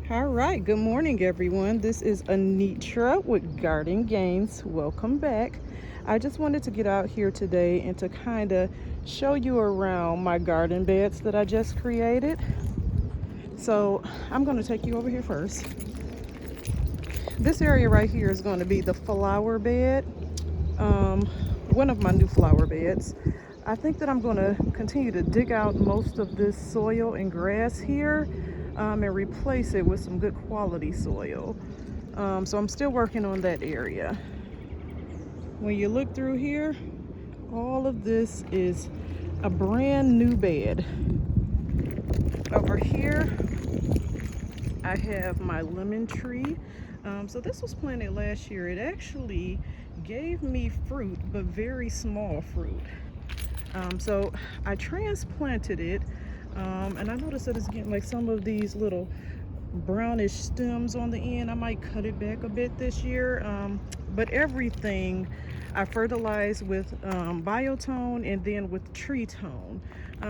All right, good morning, everyone. This is Anitra with Garden Gains. Welcome back. I just wanted to get out here today and to kind of show you around my garden beds that I just created. So I'm going to take you over here first. This area right here is going to be the flower bed, um, one of my new flower beds. I think that I'm going to continue to dig out most of this soil and grass here and replace it with some good quality soil. So I'm still working on that area. When you look through here, all of this is a brand new bed. Over here, I have my lemon tree. So this was planted last year. It actually gave me fruit, but very small fruit. So I transplanted it, and I noticed that it's getting like some of these little brownish stems on the end. I might cut it back a bit this year, but everything I fertilize with Biotone and then with Tree Tone.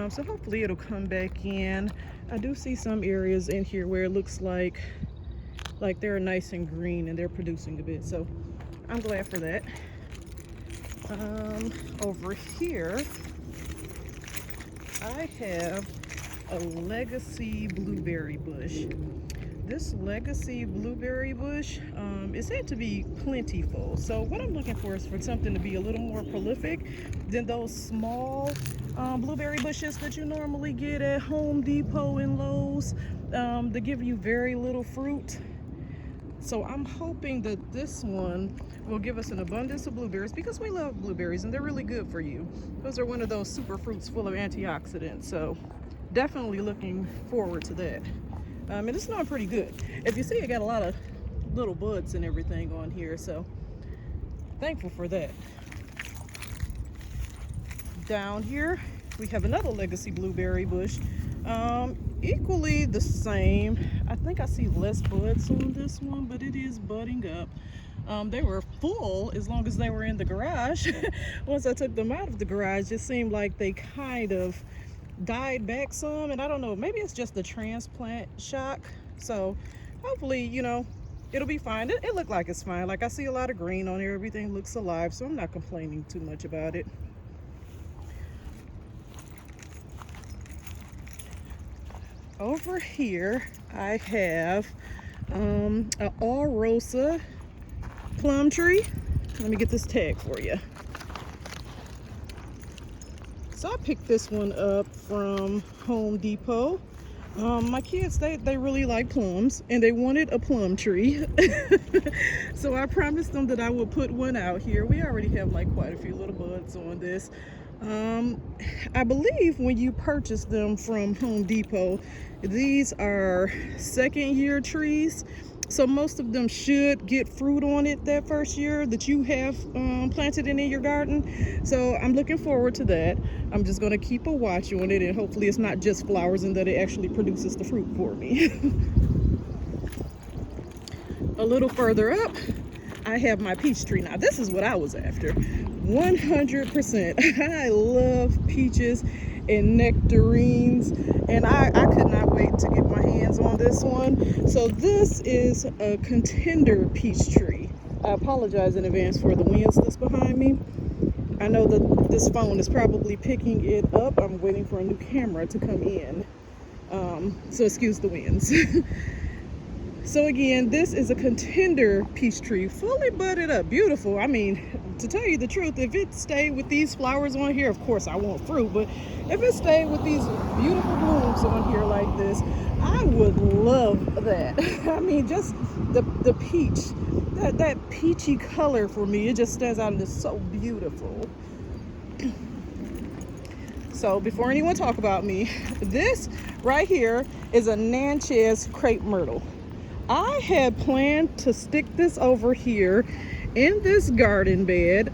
So hopefully it'll come back in. I do see some areas in here where it looks like they're nice and green and they're producing a bit, so I'm glad for that. Over here I have a legacy blueberry bush. This legacy blueberry bush is said to be plentiful. So what I'm looking for is for something to be a little more prolific than those small blueberry bushes that you normally get at Home Depot and Lowe's that give you very little fruit. So I'm hoping that this one will give us an abundance of blueberries because we love blueberries and they're really good for you. Those are one of those super fruits full of antioxidants. So definitely looking forward to that. And it's not pretty good. If you see, I got a lot of little buds and everything on here, so thankful for that. Down here, we have another legacy blueberry bush. Equally the same. I think I see less buds on this one, but it is budding up. They were full as long as they were in the garage. Once I took them out of the garage, it seemed like they kind of died back some, and I don't know, maybe it's just the transplant shock. So hopefully, it'll be fine. It looked like it's fine. Like I see a lot of green on here, everything looks alive, so I'm not complaining too much about it. Over here I have an All Rosa plum tree. Let me get this tag for you. So I picked this one up from Home Depot. My kids, they really like plums and they wanted a plum tree. So I promised them that I would put one out here. We already have like quite a few little buds on this. I believe when you purchase them from Home Depot, these are second year trees. So most of them should get fruit on it that first year that you have planted it in your garden. So I'm looking forward to that. I'm just going to keep a watch on it, and hopefully it's not just flowers and that it actually produces the fruit for me. A little further up, I have my peach tree. Now this is what I was after. 100%. I love peaches and nectarines, and I could not wait to get my hands on this one. So this is a contender peach tree. I apologize in advance for the winds that's behind me. I know that this phone is probably picking it up. I'm waiting for a new camera to come in, so excuse the winds. So again, this is a contender peach tree, fully budded up, beautiful. I mean, to tell you the truth, if it stayed with these flowers on here, of course I want fruit, but if it stayed with these beautiful blooms on here like this, I would love that. I mean, just the peach, that peachy color for me, it just stands out and it's so beautiful. So before anyone talk about me, this right here is a Natchez crepe myrtle. I had planned to stick this over here in this garden bed,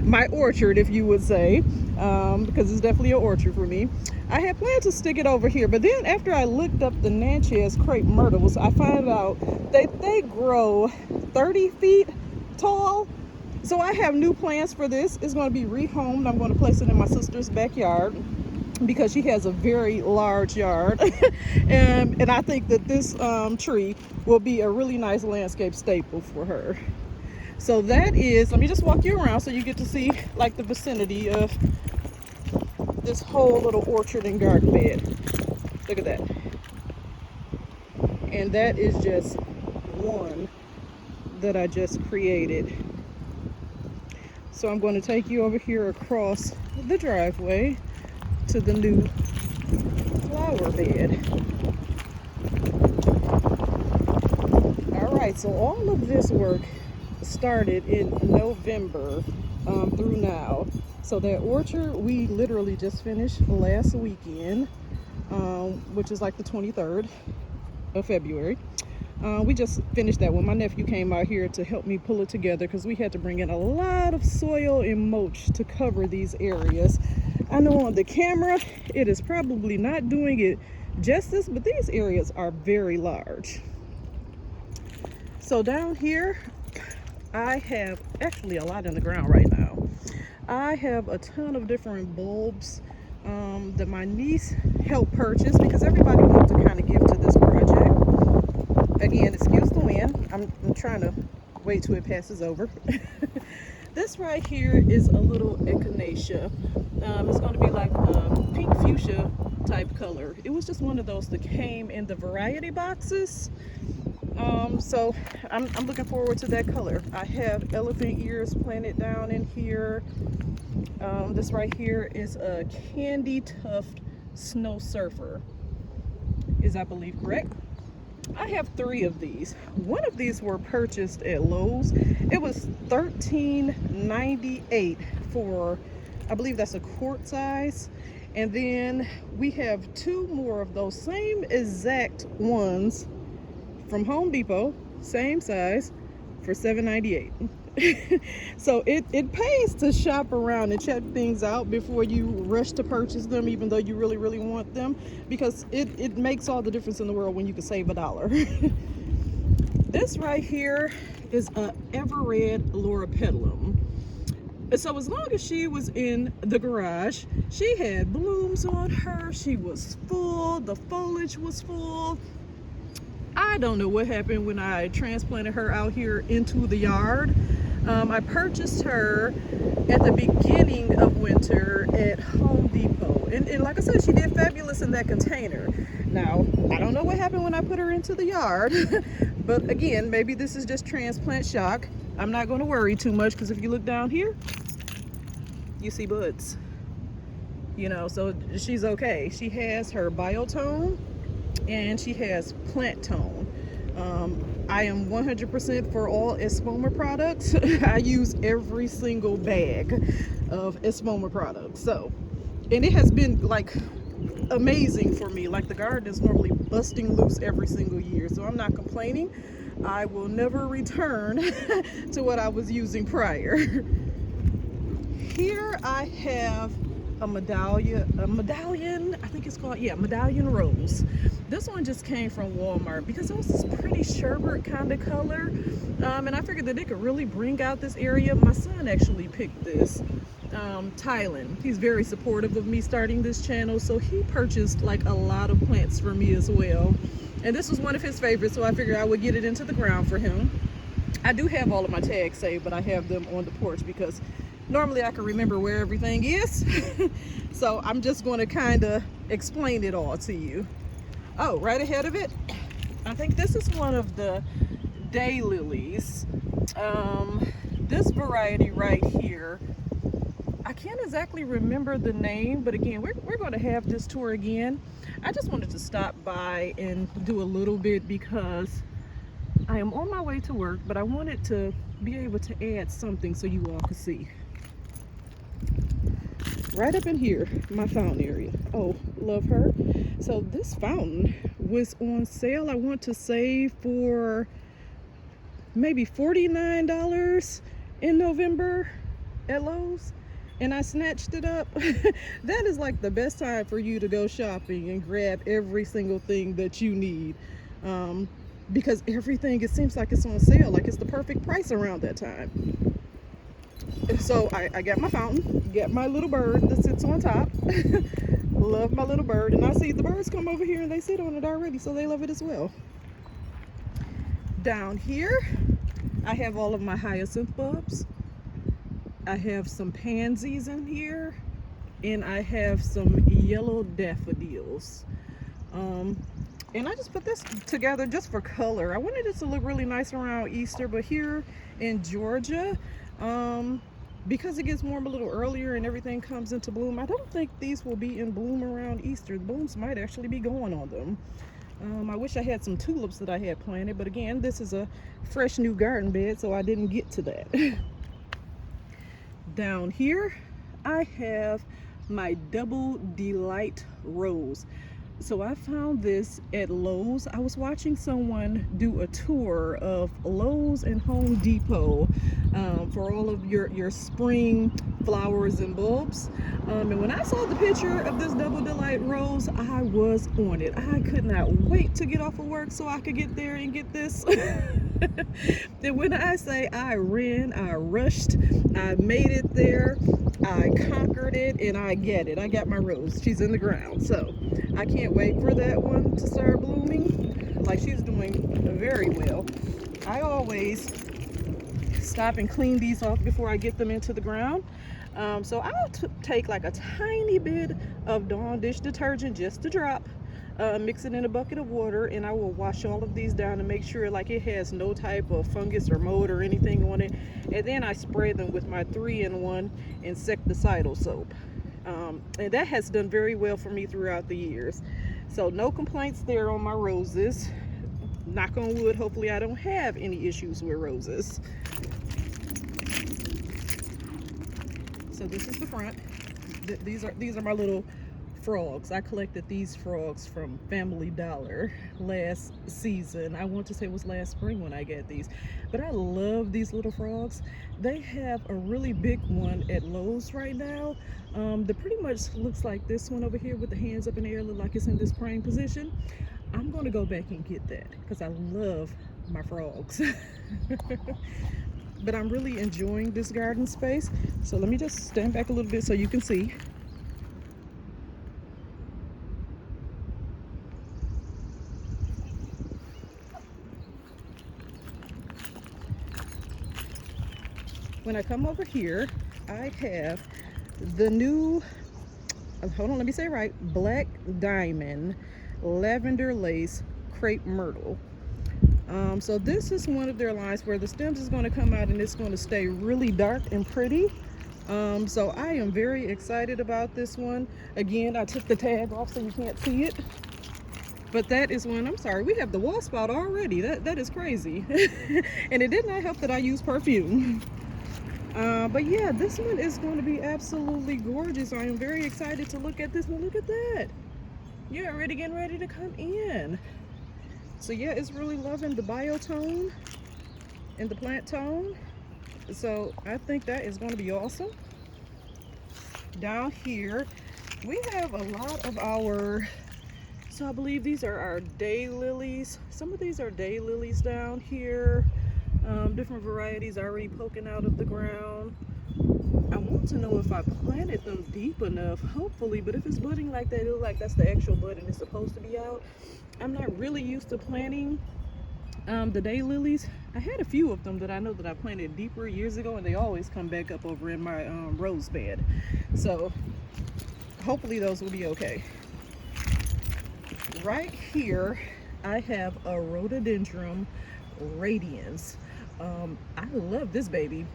my orchard, if you would say, because it's definitely an orchard for me. I had planned to stick it over here, but then after I looked up the Natchez crepe myrtles, I found out that they grow 30 feet tall. So I have new plans for this. It's going to be rehomed. I'm going to place it in my sister's backyard. because she has a very large yard. And I think that this tree will be a really nice landscape staple for her. So that is, let me just walk you around so you get to see like the vicinity of this whole little orchard and garden bed. Look at that. And that is just one that I just created. So I'm going to take you over here across the driveway to the new flower bed. All right, so all of this work started in November through now. So that orchard we literally just finished last weekend, which is like the 23rd of February. We just finished that one. My nephew came out here to help me pull it together because we had to bring in a lot of soil and mulch to cover these areas. I know on the camera it is probably not doing it justice, but these areas are very large. So down here I have actually a lot in the ground right now. I have a ton of different bulbs that my niece helped purchase because everybody wanted to kind of give to this project. Again, excuse the wind. I'm trying to wait till it passes over. This right here is a little echinacea. It's going to be like a pink fuchsia type color. It was just one of those that came in the variety boxes. So I'm looking forward to that color. I have elephant ears planted down in here. This right here is a candy tuft snow surfer, is I believe correct. I have 3 of these. One of these were purchased at Lowe's. It was $13.98 for, I believe that's a quart size. And then we have 2 more of those same exact ones from Home Depot, same size, for $7.98. So it pays to shop around and check things out before you rush to purchase them, even though you really want them, because it makes all the difference in the world when you can save $1. This right here is a Everred Loropetalum. So as long as she was in the garage, she had blooms on her. She was full, the foliage was full. I don't know what happened when I transplanted her out here into the yard. I purchased her at the beginning of winter at Home Depot. And like I said, she did fabulous in that container. Now, I don't know what happened when I put her into the yard. But again, maybe this is just transplant shock. I'm not going to worry too much because if you look down here, you see buds. You know, so she's okay. She has her biotone and she has plant tone. I am 100% for all Espoma products. I use every single bag of Espoma products. So, and it has been like amazing for me. Like the garden is normally busting loose every single year, so I'm not complaining. I will never return to what I was using prior. Here I have a medallion, I think it's called, yeah, medallion rose. This one just came from Walmart because it was this pretty sherbet kind of color, and I figured that it could really bring out this area. My son actually picked this. Tylen, he's very supportive of me starting this channel, so he purchased like a lot of plants for me as well, and this was one of his favorites, so I figured I would get it into the ground for him. I do have all of my tags saved, but I have them on the porch because normally I can remember where everything is. So I'm just going to kind of explain it all to you. Oh, right ahead of it, I think this is one of the daylilies. This variety right here, I can't exactly remember the name, but again, we're going to have this tour again. I just wanted to stop by and do a little bit because I am on my way to work, but I wanted to be able to add something so you all could see. Right up in here, my fountain area. Oh, love her. So this fountain was on sale, I want to say for maybe $49 in November at Lowe's, and I snatched it up. That is like the best time for you to go shopping and grab every single thing that you need, because everything, it seems like it's on sale, like it's the perfect price around that time. So I got my fountain, got my little bird that sits on top. love my little bird, and I see the birds come over here and they sit on it already, so they love it as well. Down here, I have all of my hyacinth bulbs. I have some pansies in here, and I have some yellow daffodils. And I just put this together just for color. I wanted it to look really nice around Easter, but here in Georgia, because it gets warm a little earlier and everything comes into bloom, I don't think these will be in bloom around Easter. The blooms might actually be going on them. I wish I had some tulips that I had planted, but again, this is a fresh new garden bed, so I didn't get to that. Down here, I have my Double Delight Rose. So I found this at Lowe's. I was watching someone do a tour of Lowe's and Home Depot for all of your spring flowers and bulbs. And when I saw the picture of this Double Delight Rose, I was on it. I could not wait to get off of work so I could get there and get this. And when I say I ran, I rushed, I made it there, I conquered it, and I get it. I got my rose. She's in the ground. So I can't wait for that one to start blooming. Like, she's doing very well. I always stop and clean these off before I get them into the ground. So I'll take like a tiny bit of Dawn dish detergent, just a drop, mix it in a bucket of water, and I will wash all of these down to make sure like it has no type of fungus or mold or anything on it. And then I spray them with my 3-in-1 insecticidal soap. And that has done very well for me throughout the years. So no complaints there on my roses. Knock on wood, hopefully I don't have any issues with roses. So this is the front. These are my little frogs. I collected these frogs from Family Dollar last season. I want to say it was last spring when I got these, but I love these little frogs. They have a really big one at Lowe's right now that pretty much looks like this one over here with the hands up in the air, look like it's in this praying position. I'm going to go back and get that because I love my frogs. But I'm really enjoying this garden space. So let me just stand back a little bit so you can see. When I come over here, I have the new, hold on, let me say it right, Black Diamond Lavender Lace Crepe Myrtle. So this is one of their lines where the stems is going to come out and it's going to stay really dark and pretty. So I am very excited about this one. Again, I took the tag off so you can't see it. But that is one, I'm sorry, we have the wall spot already. That is crazy. And it did not help that I use perfume. But yeah, this one is going to be absolutely gorgeous. I am very excited to look at this one. Look at that. You're already getting ready to come in. So yeah, it's really loving the biotone and the plant tone. So I think that is going to be awesome. Down here, we have a lot of our, so I believe these are our daylilies. Some of these are daylilies down here. Different varieties already poking out of the ground. I want to know if I planted them deep enough, hopefully, but if it's budding like that, it looks like that's the actual bud and it's supposed to be out. I'm not really used to planting the daylilies. I had a few of them that I know that I planted deeper years ago, and they always come back up over in my rose bed. So hopefully those will be okay. Right here, I have a Rhododendron Radiance. I love this baby.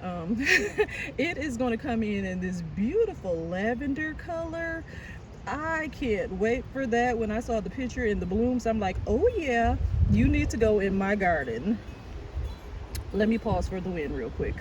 It is going to come in this beautiful lavender color. I can't wait for that. When I saw the picture in the blooms, I'm like, oh yeah, you need to go in my garden. Let me pause for the wind real quick.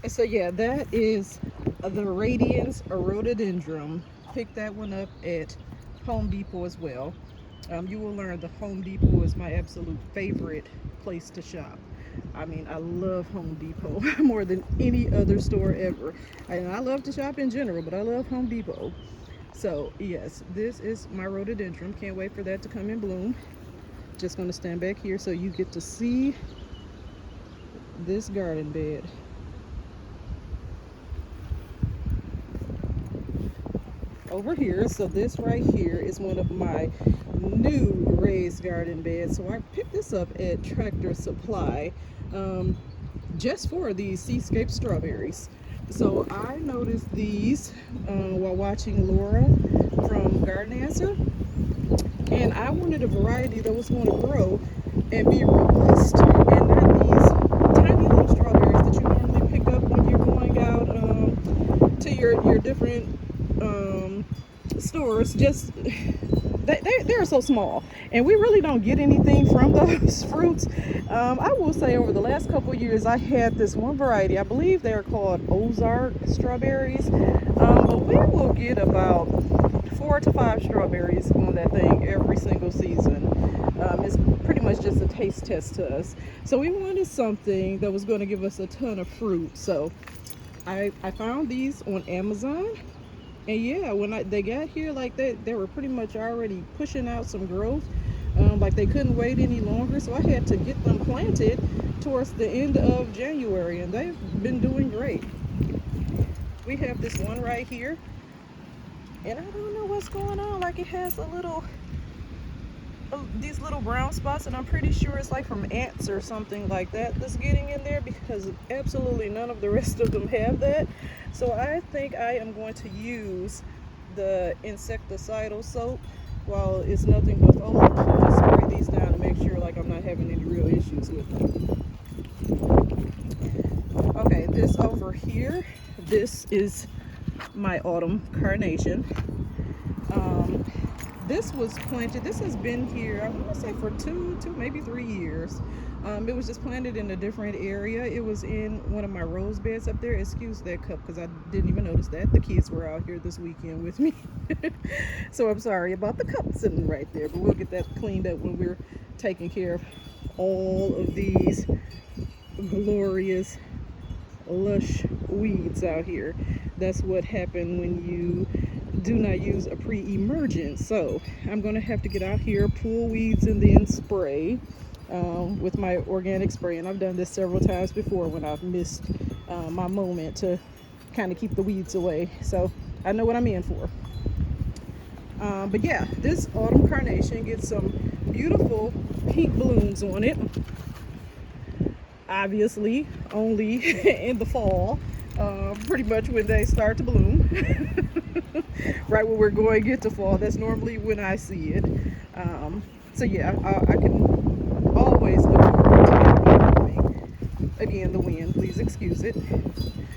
So yeah, that is the Radiance Rhododendron. Pick that one up at Home Depot as well. You will learn the Home Depot is my absolute favorite place to shop. I mean, I love Home Depot more than any other store ever. And I love to shop in general, but I love Home Depot. So yes, this is my rhododendron. Can't wait for that to come in bloom. Just going to stand back here so you get to see this garden bed. Over here, so this right here is one of my new raised garden beds. So I picked this up at Tractor Supply just for these Seascape strawberries. So I noticed these while watching Laura from Garden Answer, and I wanted a variety that was going to grow and be robust, and not these tiny little strawberries that you normally pick up when you're going out to your different stores. Just they're so small, and we really don't get anything from those fruits. I will say over the last couple of years I had this one variety, I believe they're called Ozark strawberries, but we will get about 4 to 5 strawberries on that thing every single season. It's pretty much just a taste test to us, so we wanted something that was going to give us a ton of fruit. So I found these on Amazon. And yeah, when they got here, like they were pretty much already pushing out some growth. Like they couldn't wait any longer, so I had to get them planted towards the end of January, and they've been doing great. We have this one right here, and I don't know what's going on. Like it has a little, these little brown spots, and I'm pretty sure it's like from ants or something like that that's getting in there, because absolutely none of the rest of them have that. So I think I am going to use the insecticidal soap while it's nothing but foliage, just spray these down to make sure like I'm not having any real issues with them. Okay, this over here, this is my autumn carnation. This was planted, this has been here, I want to say for two, maybe 3 years. It was just planted in a different area. It was in one of my rose beds up there. Excuse that cup because I didn't even notice that. The kids were out here this weekend with me. So I'm sorry about the cup sitting right there, but we'll get that cleaned up when we're taking care of all of these glorious, lush weeds out here. That's what happened when you do not use a pre-emergent. So I'm gonna have to get out here, pull weeds, and then spray with my organic spray. And I've done this several times before when I've missed my moment to kind of keep the weeds away. So I know what I'm in for. But yeah, this autumn carnation gets some beautiful pink blooms on it. Obviously only in the fall, pretty much when they start to bloom. Right when we're going to get to fall, that's normally when I see it. So yeah, I can always look forward to it blooming. Again, the wind, please excuse it.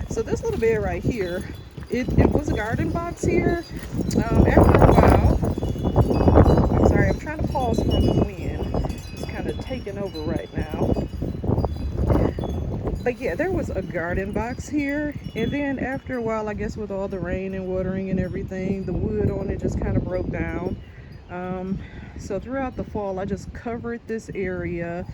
So this little bed right here, it was a garden box here. After a while, I'm sorry, I'm trying to pause for the wind. It's kind of taking over right now. But yeah, there was a garden box here, and then after a while, I guess with all the rain and watering and everything, the wood on it just kind of broke down. So throughout the fall, I just covered this area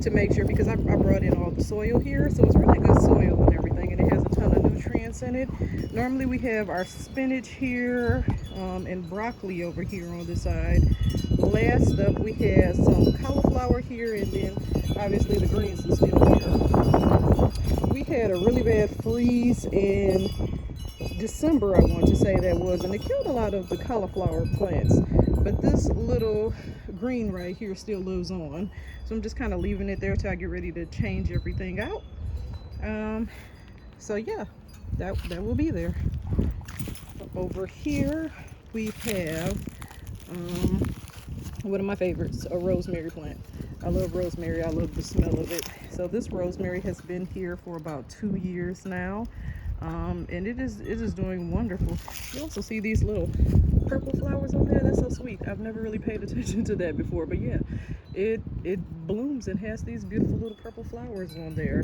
to make sure, because I brought in all the soil here, so it's really good soil and everything, and it has a ton of nutrients in it. Normally we have our spinach here and broccoli over here on the side. Last up, we had some cauliflower here, and then obviously the greens are still here. We had a really bad freeze in December, I want to say that was, and it killed a lot of the cauliflower plants. But this little green right here still lives on, so I'm just kind of leaving it there till I get ready to change everything out. So yeah, that will be there. Over here we have one of my favorites, a rosemary plant. I love rosemary. I love the smell of it. So this rosemary has been here for about 2 years now, and it is doing wonderful. You also see these little purple flowers on there. That's so sweet. I've never really paid attention to that before, but yeah, it blooms and has these beautiful little purple flowers on there.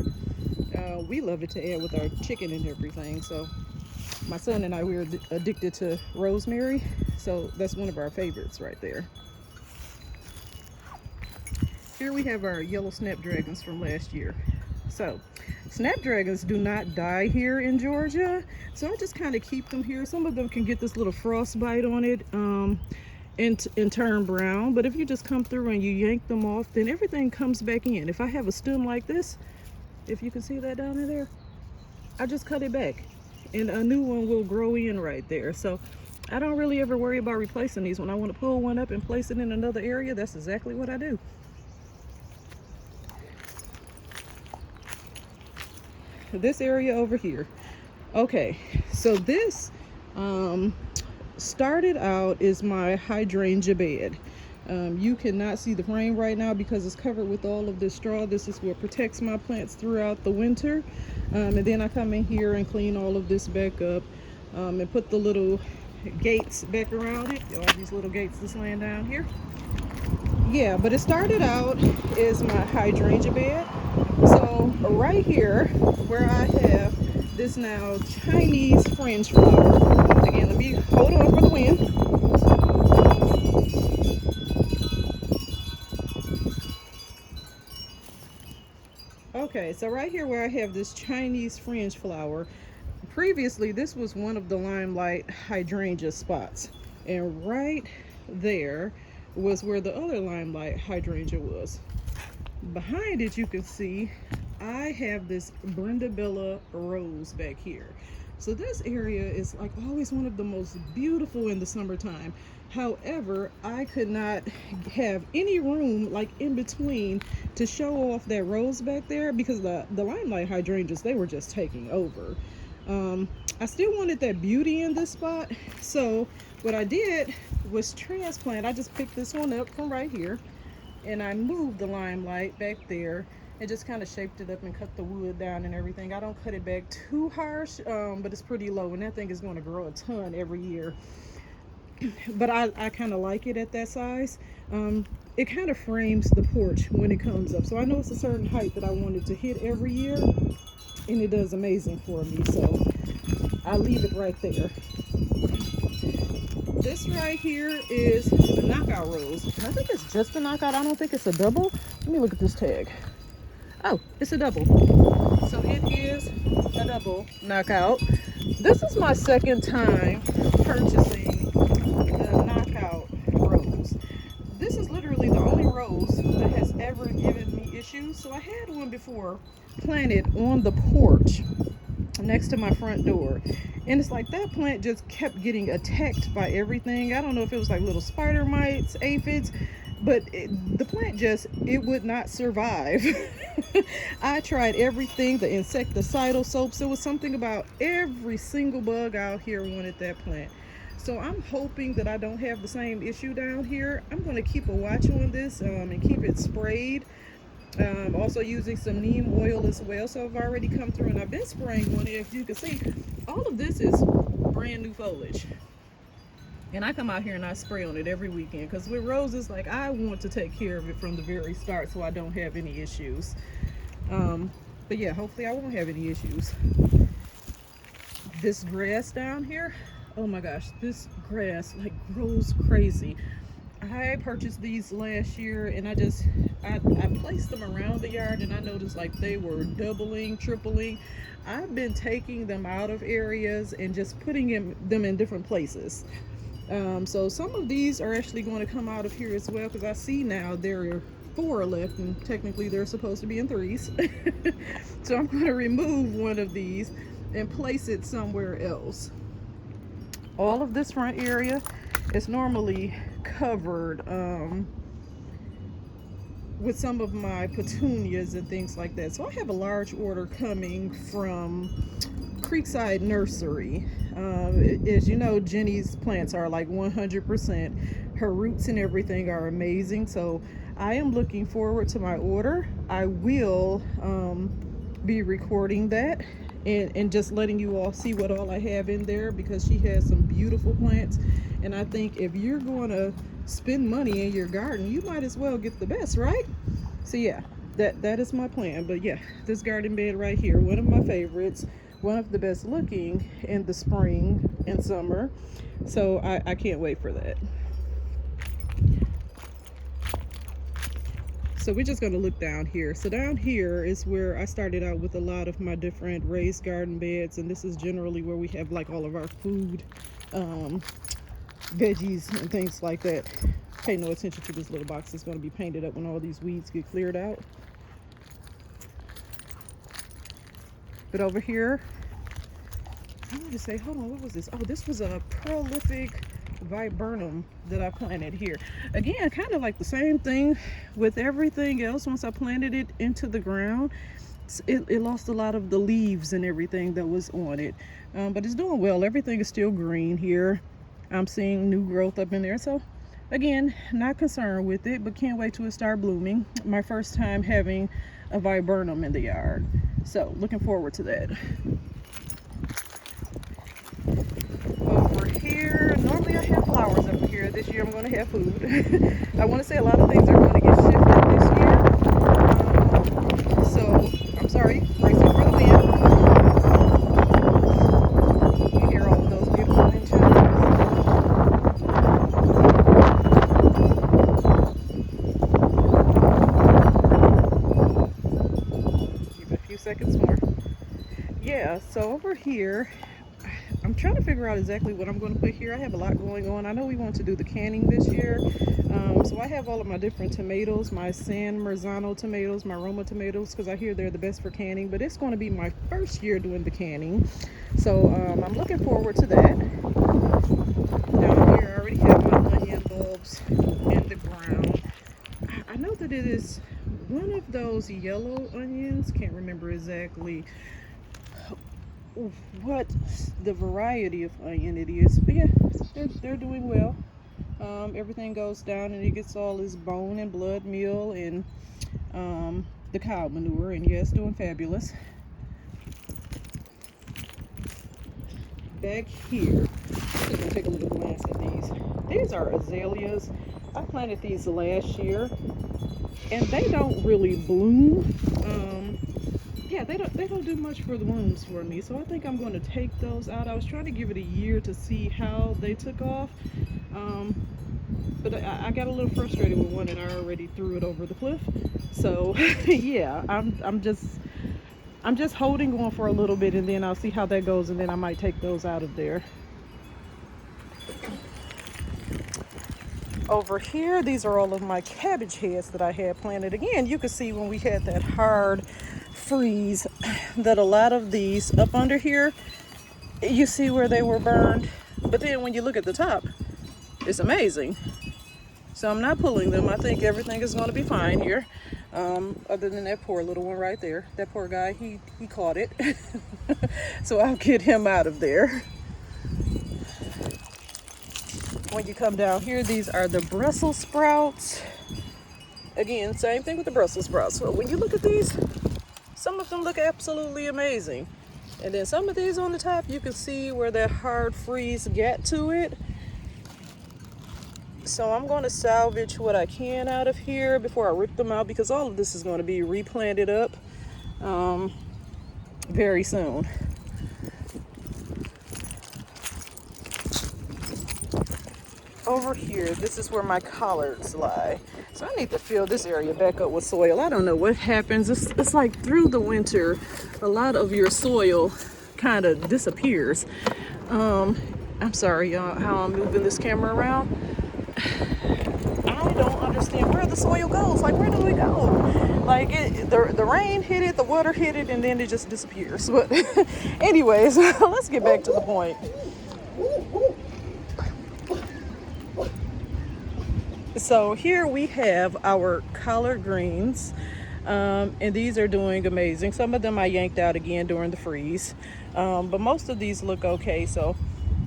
We love it to add with our chicken and everything. So my son and I, we're addicted to rosemary, so that's one of our favorites right there. Here we have our yellow snapdragons from last year. So snapdragons do not die here in Georgia, so I just kind of keep them here. Some of them can get this little frostbite on it and turn brown, but if you just come through and you yank them off, then everything comes back in. If I have a stem like this, if you can see that down in there, I just cut it back and a new one will grow in right there. So I don't really ever worry about replacing these. When I want to pull one up and place it in another area, that's exactly what I do. This area over here. Okay, so this started out is my hydrangea bed. You cannot see the frame right now because it's covered with all of this straw. This is what protects my plants throughout the winter. And then I come in here and clean all of this back up and put the little gates back around it. All these little gates that's laying down here. Yeah, but it started out as my hydrangea bed. So right here where I have this now Chinese fringe flower. Again, let me hold on for the wind. Okay, so right here where I have this Chinese fringe flower, previously this was one of the limelight hydrangea spots, and right there was where the other limelight hydrangea was. Behind it you can see I have this Brenda Bella rose back here. So this area is like always one of the most beautiful in the summertime. However, I could not have any room like in between to show off that rose back there because the limelight hydrangeas, they were just taking over. I still wanted that beauty in this spot, so what I did was transplant. I just picked this one up from right here and I moved the limelight back there and just kind of shaped it up and cut the wood down and everything. I don't cut it back too harsh, but it's pretty low, and that thing is going to grow a ton every year. But I kind of like it at that size. It kind of frames the porch when it comes up. So I know it's a certain height that I wanted to hit every year, and it does amazing for me. So I leave it right there. This right here is the knockout rose. I think it's just a knockout. I don't think it's a double. Let me look at this tag. Oh, it's a double. So it is a double knockout. This is my second time purchasing the knockout rose. This is literally the only rose that has ever given me issues. So I had one before planted on the porch next to my front door, and it's like that plant just kept getting attacked by everything. I don't know if it was like little spider mites, aphids, but the plant just, it would not survive. I tried everything, the insecticidal soaps. There was something about every single bug out here wanted that plant. So I'm hoping that I don't have the same issue down here. I'm going to keep a watch on this and keep it sprayed. Also using some neem oil as well. So I've already come through and I've been spraying on it. If you can see, all of this is brand new foliage. And I come out here and I spray on it every weekend, because with roses, like, I want to take care of it from the very start so I don't have any issues. But yeah, hopefully I won't have any issues. This grass down here, oh my gosh, this grass like grows crazy. I purchased these last year and I placed them around the yard, and I noticed like they were doubling, tripling. I've been taking them out of areas and just putting them in different places. So some of these are actually going to come out of here as well, because I see now there are 4 left, and technically they're supposed to be in 3s. So I'm going to remove one of these and place it somewhere else. All of this front area is normally covered with some of my petunias and things like that. So I have a large order coming from Creekside Nursery. As you know, Jenny's plants are like 100%. Her roots and everything are amazing. So I am looking forward to my order. I will be recording that and just letting you all see what all I have in there, because she has some beautiful plants. And I think if you're going to spend money in your garden, you might as well get the best, right? So yeah, that is my plan. But yeah, this garden bed right here, one of my favorites, one of the best looking in the spring and summer. So I can't wait for that. So we're just going to look down here. So down here is where I started out with a lot of my different raised garden beds, and this is generally where we have like all of our food, veggies and things like that. Pay no attention to this little box. It's going to be painted up when all these weeds get cleared out. But over here, I want to say, hold on, what was this? Oh, this was a prolific viburnum that I planted here. Again, kind of like the same thing with everything else. Once I planted it into the ground, it lost a lot of the leaves and everything that was on it. But it's doing well. Everything is still green here. I'm seeing new growth up in there. So again, not concerned with it, but can't wait till it start blooming. My first time having a viburnum in the yard. So looking forward to that. Over here, normally I have flowers over here. This year I'm going to have food. I want to say a lot of things are going to get shifted this year. So I'm sorry, bracing for the wind. You hear all of those beautiful wind chimes. Give it a few seconds more. Yeah, so over here, I'm trying to figure out exactly what I'm going to put here. I have a lot going on. I know we want to do the canning this year. So I have all of my different tomatoes, my San Marzano tomatoes, my Roma tomatoes, because I hear they're the best for canning. But it's going to be my first year doing the canning. So I'm looking forward to that. Down here, I already have my onion bulbs in the ground. I know that it is one of those yellow onions. Can't remember exactly what the variety of onion it is, but yeah, they're doing well. Everything goes down and it gets all this bone and blood meal and the cow manure, and yeah, it's doing fabulous. Back here, I'm just gonna take a little glance at these. These are azaleas. I planted these last year and they don't really bloom. Yeah, they don't do much for the blooms for me, so I think I'm going to take those out. I was trying to give it a year to see how they took off, but I got a little frustrated with one and I already threw it over the cliff. So yeah, I'm just holding on for a little bit, and then I'll see how that goes, and then I might take those out of there. Over here, these are all of my cabbage heads that I had planted. Again, you can see when we had that hard freeze that a lot of these up under here, you see where they were burned, but then when you look at the top, it's amazing. So I'm not pulling them. I think everything is going to be fine here, other than that poor little one right there. That poor guy, he caught it. So I'll get him out of there. When you come down here, these are the Brussels sprouts. Again, same thing with the Brussels sprouts. So when you look at these, some of them look absolutely amazing. And then some of these on the top, you can see where that hard freeze got to it. So I'm going to salvage what I can out of here before I rip them out, because all of this is going to be replanted up very soon. Over here, this is where my collards lie. So I need to fill this area back up with soil. I don't know what happens. It's like through the winter, a lot of your soil kind of disappears. I'm sorry, y'all, how I'm moving this camera around. I don't understand where the soil goes. Like, where do it go? Like, the rain hit it, the water hit it, and then it just disappears. But anyways, let's get back to the point. So here we have our collard greens, and these are doing amazing. Some of them I yanked out again during the freeze, but most of these look okay, so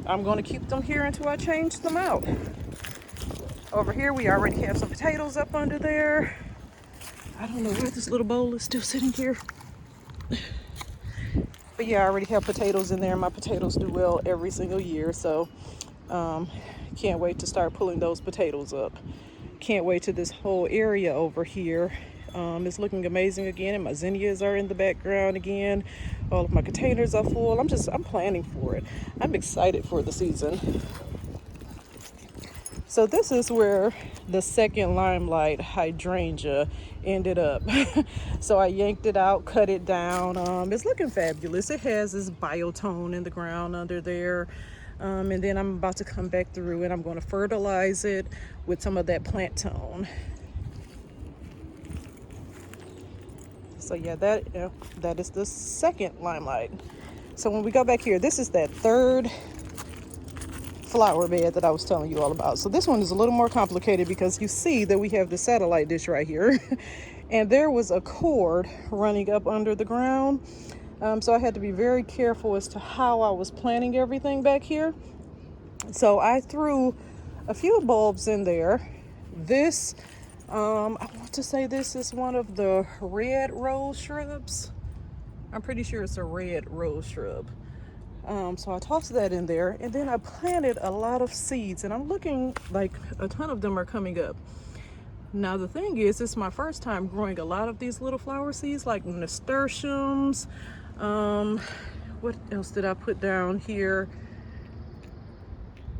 I'm going to keep them here until I change them out. Over here we already have some potatoes up under there. I don't know why this little bowl is still sitting here, but yeah, I already have potatoes in there. My potatoes do well every single year, so can't wait to start pulling those potatoes up. Can't wait till this whole area over here is looking amazing again, and my zinnias are in the background again. All of my containers are full. I'm planning for it. I'm excited for the season. So this is where the second limelight hydrangea ended up. So I yanked it out, cut it down. It's looking fabulous. It has this biotone in the ground under there. And then I'm about to come back through and I'm going to fertilize it with some of that plant tone. So yeah, that is the second limelight. So when we go back here, this is that third flower bed that I was telling you all about. So this one is a little more complicated because you see that we have the satellite dish right here. And there was a cord running up under the ground. So I had to be very careful as to how I was planting everything back here. So I threw a few bulbs in there. This, I want to say this is one of the red rose shrubs. I'm pretty sure it's a red rose shrub. So I tossed that in there, and then I planted a lot of seeds, and I'm looking like a ton of them are coming up. Now the thing is, it's my first time growing a lot of these little flower seeds like nasturtiums. What else did I put down here?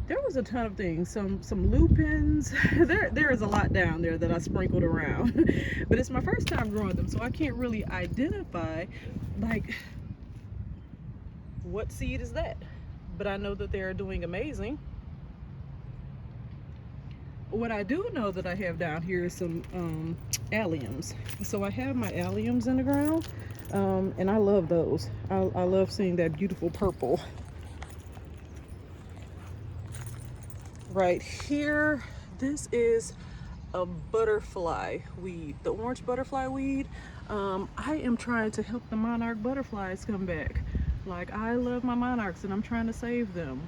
There was a ton of things, some lupins. There is a lot down there that I sprinkled around. But it's my first time growing them, so I can't really identify like what seed is that. But I know that they're doing amazing. What I do know that I have down here is some alliums. So I have my alliums in the ground, and I love those. I love seeing that beautiful purple. Right here, this is a butterfly weed, the orange butterfly weed. I am trying to help the monarch butterflies come back. Like, I love my monarchs and I'm trying to save them.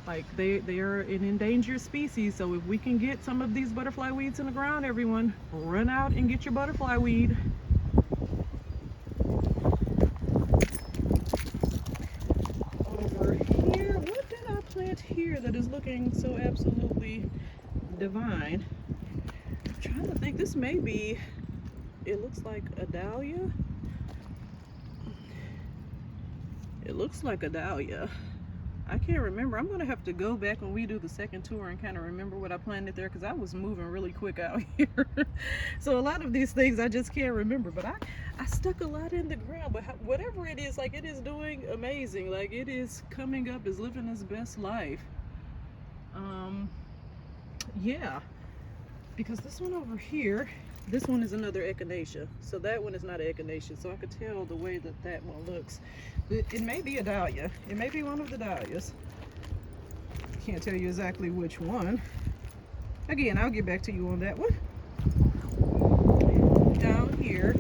Like, they are an endangered species, so if we can get some of these butterfly weeds in the ground, everyone, run out and get your butterfly weed. Over here, what did I plant here that is looking so absolutely divine? I'm trying to think. This may be, it looks like a dahlia. It looks like a dahlia. I can't remember. I'm gonna have to go back when we do the second tour and kind of remember what I planted there, because I was moving really quick out here. So a lot of these things I just can't remember, but I stuck a lot in the ground. But whatever it is, like, it is doing amazing. Like, it is coming up, is living its best life. Yeah, because this one over here, this one is another echinacea. So that one is not an echinacea. So I could tell the way that that one looks. It may be a dahlia. It may be one of the dahlias. Can't tell you exactly which one. Again, I'll get back to you on that one. Down here,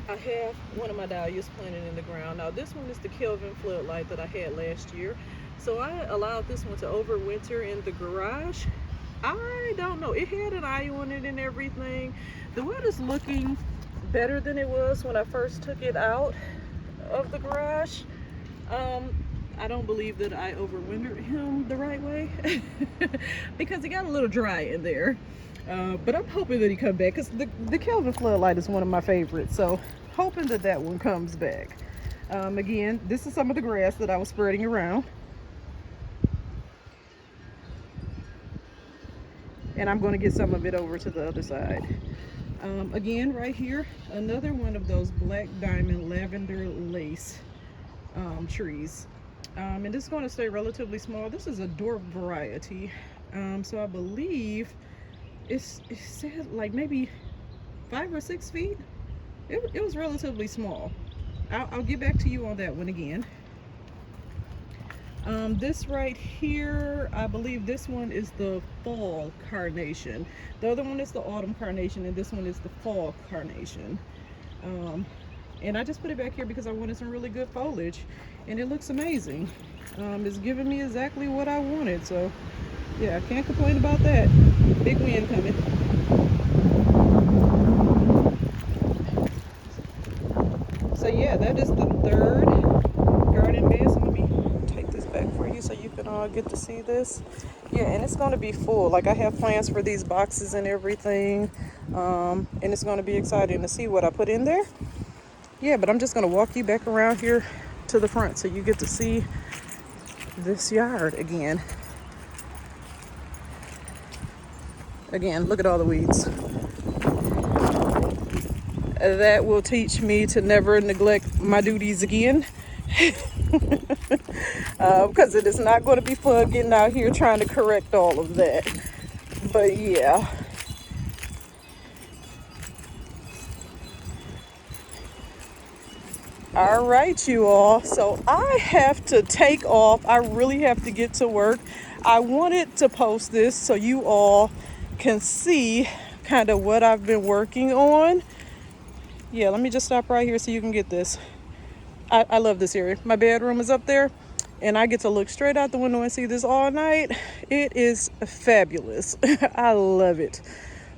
I have one of my dahlias planted in the ground. Now this one is the Kelvin floodlight that I had last year. So I allowed this one to overwinter in the garage. I don't know. It had an eye on it and everything. The wood is looking better than it was when I first took it out of the garage. I don't believe that I overwintered him the right way because he got a little dry in there. But I'm hoping that he come back, because the Kelvin floodlight is one of my favorites. So hoping that that one comes back. Again, this is some of the grass that I was spreading around. And I'm going to get some of it over to the other side. Again, right here, another one of those black diamond lavender lace trees. And this is going to stay relatively small. This is a dwarf variety. So I believe it said like maybe 5 or 6 feet. It was relatively small. I'll get back to you on that one again. This right here, I believe this one is the fall carnation. The other one is the autumn carnation, and this one is the fall carnation. And I just put it back here because I wanted some really good foliage, and it looks amazing. It's giving me exactly what I wanted, so yeah, I can't complain about that. Big wind coming. So yeah, that is the third garden bed. So let me take this back for you so you can all get to see this. Yeah, and it's going to be full. Like, I have plans for these boxes and everything, and it's going to be exciting to see what I put in there. Yeah, but I'm just going to walk you back around here to the front so you get to see this yard again. Again, look at all the weeds. That will teach me to never neglect my duties again. Because it is not going to be fun getting out here trying to correct all of that. But yeah. All right, you all. So I have to take off. I really have to get to work. I wanted to post this so you all can see kind of what I've been working on. Yeah, let me just stop right here so you can get this. I love this area. My bedroom is up there, and I get to look straight out the window and see this all night. It is fabulous. I love it.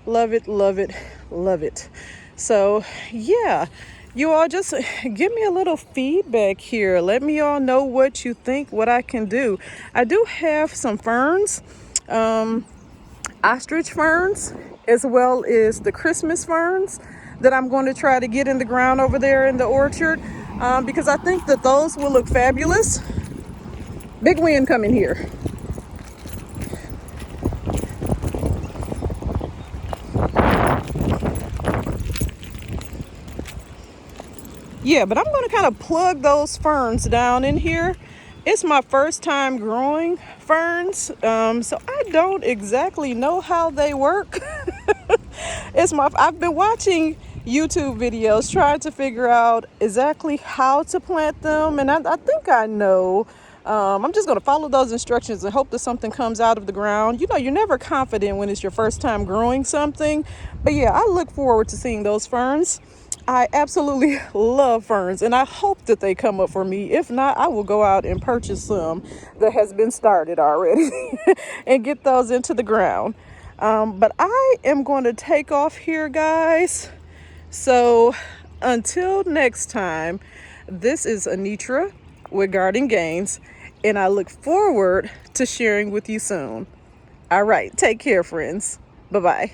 Love it, love it, love it. So, yeah, you all just give me a little feedback here. Let me all know what you think, what I can do. I do have some ferns, ostrich ferns, as well as the Christmas ferns that I'm going to try to get in the ground over there in the orchard, because I think that those will look fabulous. Big wind coming here. Yeah, but I'm going to kind of plug those ferns down in here. It's my first time growing ferns, so I don't exactly know how they work. I've been watching YouTube videos trying to figure out exactly how to plant them, and I think I know. I'm just going to follow those instructions and hope that something comes out of the ground. You know, you're never confident when it's your first time growing something, but yeah, I look forward to seeing those ferns. I absolutely love ferns, and I hope that they come up for me. If not, I will go out and purchase some that has been started already and get those into the ground. But I am going to take off here, guys. So until next time, this is Anitra with Garden Gains, and I look forward to sharing with you soon. All right, take care, friends. Bye-bye.